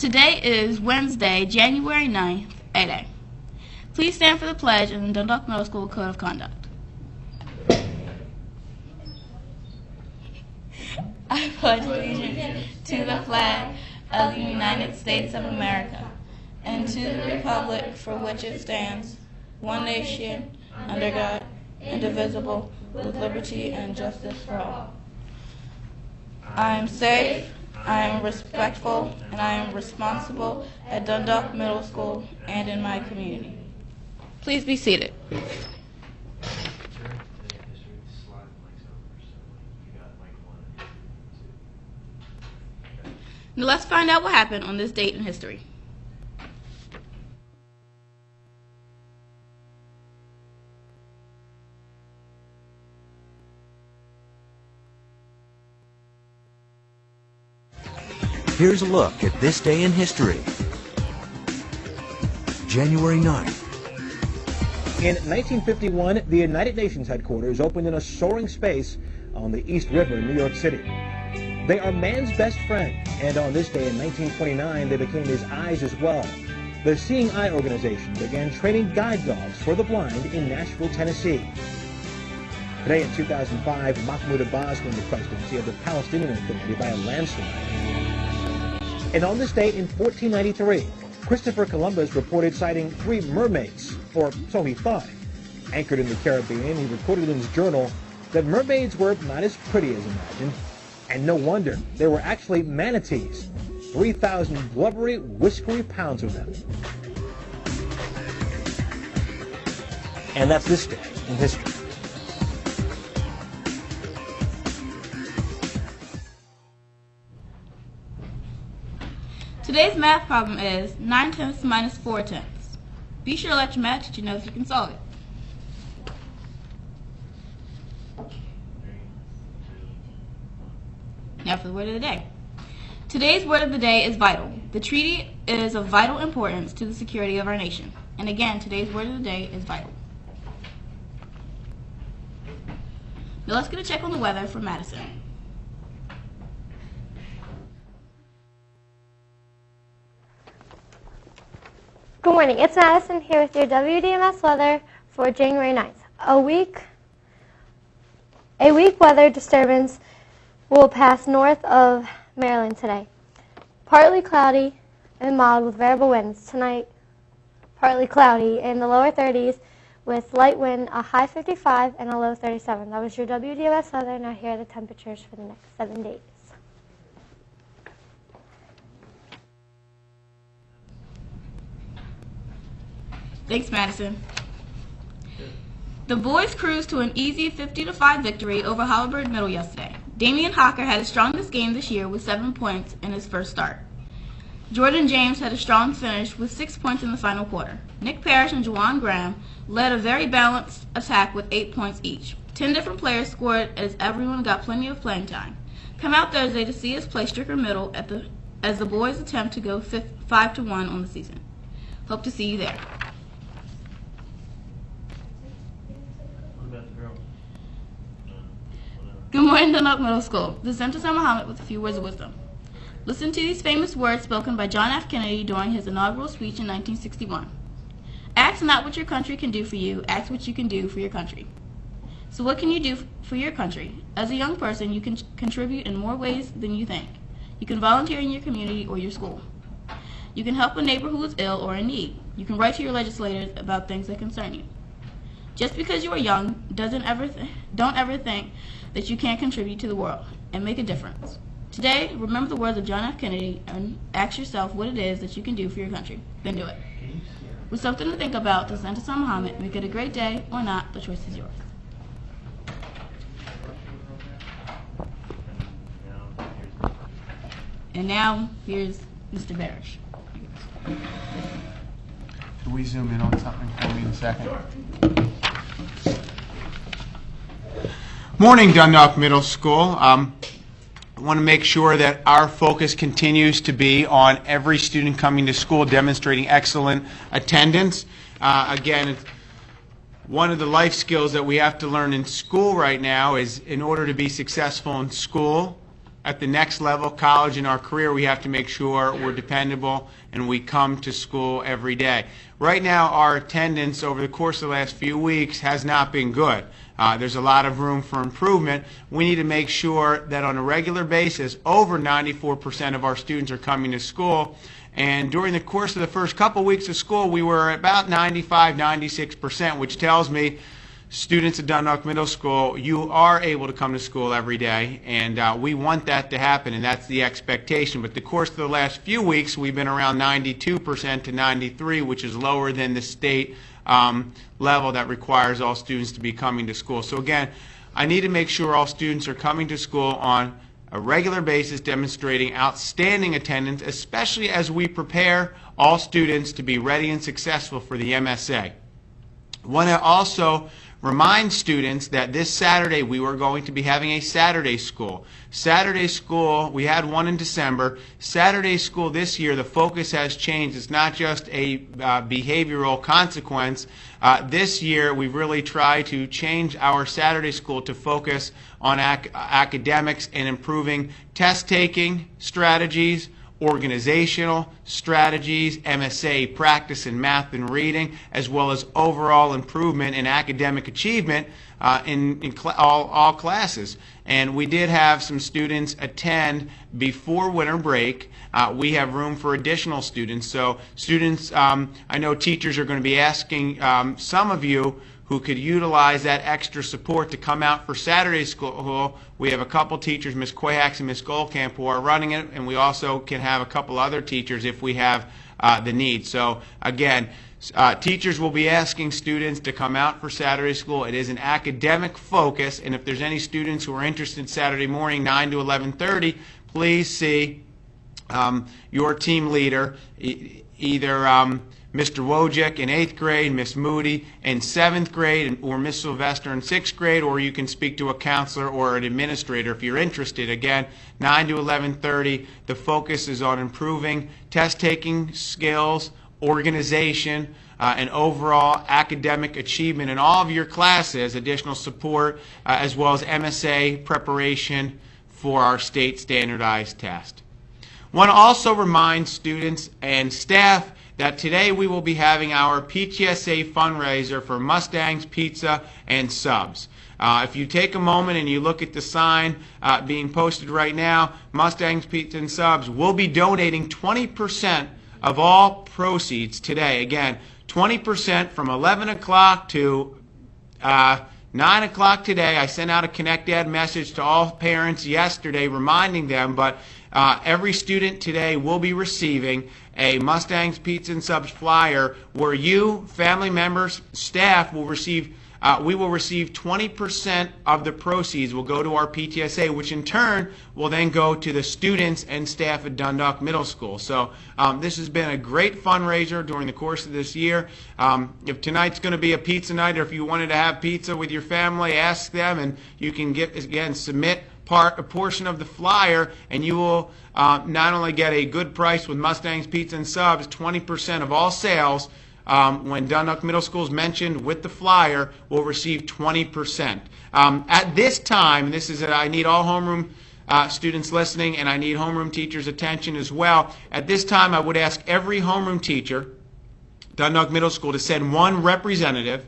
Today is Wednesday, January 9th, 8 Please stand for the pledge in the Dundalk Middle School Code of Conduct. I pledge allegiance to the flag of the United States of America and to the republic for which it stands, one nation, under God, indivisible, with liberty and justice for all. I am safe, I am respectful, and I am responsible at Dundalk Middle School and in my community. Please be seated. Now let's find out what happened on this date in history. Here's a look at this day in history. January 9th. In 1951, the United Nations headquarters opened in a soaring space on the East River in New York City. They are man's best friend, and on this day in 1929, they became his eyes as well. The Seeing Eye organization began training guide dogs for the blind in Nashville, Tennessee. Today in 2005, Mahmoud Abbas won the presidency of the Palestinian Authority by a landslide. And on this date in 1493, Christopher Columbus reported sighting 3 mermaids, or so he thought. Anchored in the Caribbean, he recorded in his journal that mermaids were not as pretty as imagined, and no wonder, they were actually manatees, 3,000 blubbery, whiskery pounds of them. And that's this day in history. Today's math problem is 9/10 minus 4/10. Be sure to let your math teacher know if you can solve it. Now for the word of the day. Today's word of the day is vital. The treaty is of vital importance to the security of our nation. And again, today's word of the day is vital. Now let's get a check on the weather for Madison. Good morning, it's Madison here with your WDMS weather for January 9th. A weak weather disturbance will pass north of Maryland today. Partly cloudy and mild with variable winds. Tonight, partly cloudy in the lower 30s with light wind, a high 55 and a low 37. That was your WDMS weather. Now here are the temperatures for the next 7 days. Thanks, Madison. The boys cruised to an easy 50-5 victory over Halliburton Middle yesterday. Damian Hocker had his strongest game this year with 7 points in his first start. Jordan James had a strong finish with 6 points in the final quarter. Nick Parrish and Juwan Graham led a very balanced attack with 8 points each. 10 different players scored as everyone got plenty of playing time. Come out Thursday to see us play Stricker Middle as the boys attempt to go 5-1 on the season. Hope to see you there. Good morning, Dundalk Middle School. This is Dr. Muhammad with a few words of wisdom. Listen to these famous words spoken by John F. Kennedy during his inaugural speech in 1961. Ask not what your country can do for you, ask what you can do for your country. So what can you do for your country? As a young person, you can contribute in more ways than you think. You can volunteer in your community or your school. You can help a neighbor who is ill or in need. You can write to your legislators about things that concern you. Just because you are young, don't ever think that you can't contribute to the world and make a difference. Today, remember the words of John F. Kennedy and ask yourself what it is that you can do for your country. Then do it. With something to think about, this is Dr. Muhammad. Make it a great day or not, the choice is yours. And now, here's Mr. Barish. Could we zoom in on something for me in a second? Morning, Dundalk Middle School. I want to make sure that our focus continues to be on every student coming to school demonstrating excellent attendance. Again, one of the life skills that we have to learn in school right now is in order to be successful in school, at the next level, college, in our career, we have to make sure we're dependable and we come to school every day. Right now, our attendance over the course of the last few weeks has not been good. There's a lot of room for improvement. We need to make sure that on a regular basis, over 94% of our students are coming to school. And during the course of the first couple weeks of school, we were about 95, 96%, which tells me students at Dundalk Middle School, you are able to come to school every day, and we want that to happen, and that's the expectation. But the course of the last few weeks, we've been around 92% to 93%, which is lower than the state level that requires all students to be coming to school. So again, I need to make sure all students are coming to school on a regular basis, demonstrating outstanding attendance, especially as we prepare all students to be ready and successful for the MSA. I want to also remind students that this Saturday we were going to be having a Saturday school. Saturday school, we had one in December. Saturday school this year, the focus has changed. It's not just a behavioral consequence. This year we've really tried to change our Saturday school to focus on academics and improving test-taking strategies, organizational strategies, MSA practice in math and reading, as well as overall improvement in academic achievement in all classes. And we did have some students attend before winter break. We have room for additional students. So students, I know teachers are going to be asking some of you who could utilize that extra support to come out for Saturday school. We have a couple teachers, Ms. Quahax and Ms. Goldcamp, who are running it, and we also can have a couple other teachers if we have the need. So again, teachers will be asking students to come out for Saturday school. It is an academic focus, and if there's any students who are interested in Saturday morning, 9 to 11:30, please see your team leader, either Mr. Wojcik in 8th grade, Miss Moody in 7th grade, or Miss Sylvester in 6th grade, or you can speak to a counselor or an administrator if you're interested. Again, 9 to 11:30, the focus is on improving test-taking skills, organization, and overall academic achievement in all of your classes, additional support, as well as MSA preparation for our state standardized test. I want to also remind students and staff that today we will be having our PTSA fundraiser for Mustangs Pizza and Subs. If you take a moment and you look at the sign being posted right now, Mustangs Pizza and Subs will be donating 20% of all proceeds today. Again, 20% from 11 o'clock to 9 o'clock today. I sent out a Connect Ed message to all parents yesterday reminding them, but every student today will be receiving a Mustangs Pizza and Subs flyer where you, family members, staff will receive, we will receive 20% of the proceeds will go to our PTSA, which in turn will then go to the students and staff at Dundalk Middle School. So this has been a great fundraiser during the course of this year. If tonight's going to be a pizza night, or if you wanted to have pizza with your family, ask them, and you can submit a portion of the flyer, and you will not only get a good price with Mustangs Pizza and Subs, 20% of all sales when Dundalk Middle School is mentioned with the flyer will receive 20%. At this time, this is I need all homeroom students listening, and I need homeroom teachers' attention as well. At this time, I would ask every homeroom teacher, Dundalk Middle School, to send one representative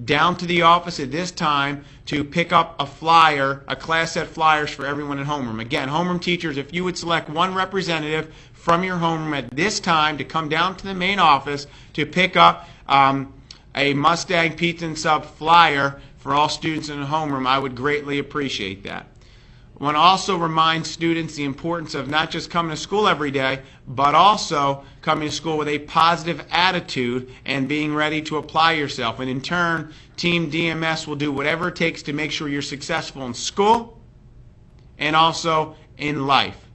down to the office at this time to pick up a flyer, a class set flyers for everyone in homeroom. Again, homeroom teachers, if you would select one representative from your homeroom at this time to come down to the main office to pick up a Mustang Pizza and Sub flyer for all students in the homeroom, I would greatly appreciate that. I want to also remind students the importance of not just coming to school every day, but also coming to school with a positive attitude and being ready to apply yourself. And in turn, Team DMS will do whatever it takes to make sure you're successful in school and also in life.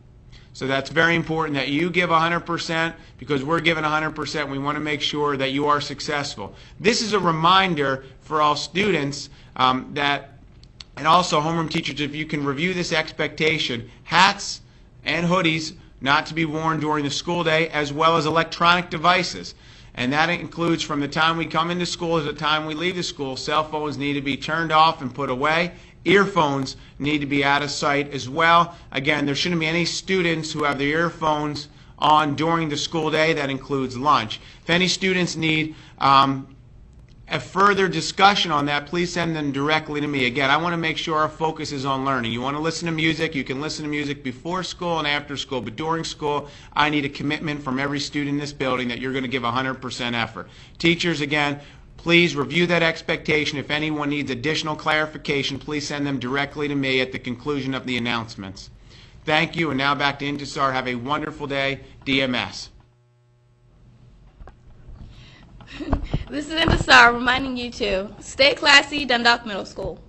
So that's very important that you give 100%, because we're giving 100%. We want to make sure that you are successful. This is a reminder for all students and also homeroom teachers, if you can review this expectation, hats and hoodies not to be worn during the school day, as well as electronic devices. And that includes from the time we come into school to the time we leave the school. Cell phones need to be turned off and put away. earphones need to be out of sight as well. Again, there shouldn't be any students who have their earphones on during the school day. That includes lunch. If any students need a further discussion on that, please send them directly to me. Again, I want to make sure our focus is on learning. You want to listen to music, you can listen to music before school and after school, but during school, I need a commitment from every student in this building that you're going to give 100% effort. Teachers, again, please review that expectation. If anyone needs additional clarification, please send them directly to me at the conclusion of the announcements. Thank you, and now back to Intisar. Have a wonderful day, DMS. This is Intisar reminding you to stay classy, Dundalk Middle School.